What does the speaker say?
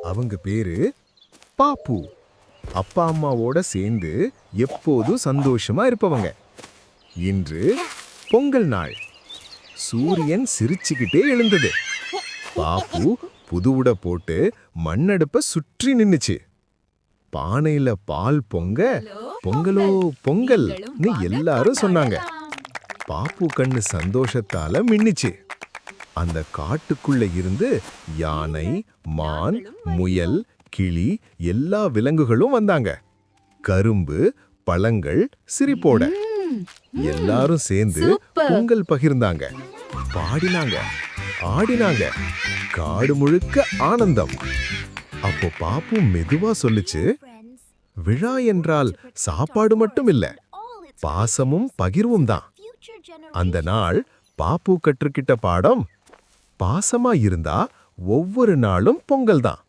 அவங்க பேரு பாப்பு. அப்பா அம்மாவோட சேர்ந்து எப்போதும் சந்தோஷமா இருப்பவங்க. இன்று பொங்கல் நாள். சூரியன் சிரிச்சுக்கிட்டே எழுந்தது. பாப்பு புது உடை போட்டு மண்ணடுப்ப சுற்றி நின்னுச்சு. பானையில பால் பொங்க, பொங்கலோ பொங்கல்னு எல்லாரும் சொன்னாங்க. பாப்பு கண்ணு சந்தோஷத்தால மின்னுச்சு. அந்த காட்டுக்குள்ள இருந்து யானை, மான், முயல், கிளி எல்லா விலங்குகளும் வந்தாங்க. கரும்பு, பழங்கள், சிரிப்போட எல்லாரும் சேர்ந்து பொங்கல் பகிர்ந்தாங்க, பாடினாங்க, ஆடினாங்க. காடு முழுக்க ஆனந்தம். அப்போ பாப்பு மெதுவா சொல்லுச்சு, விழா என்றால் சாப்பாடு மட்டும் இல்ல, பாசமும் பகிர்வும் தான். அந்த நாள் பாப்பு கற்றுக்கிட்ட பாடம், பாசமா இருந்தா ஒவ்வொரு நாளும் பொங்கல் தான்.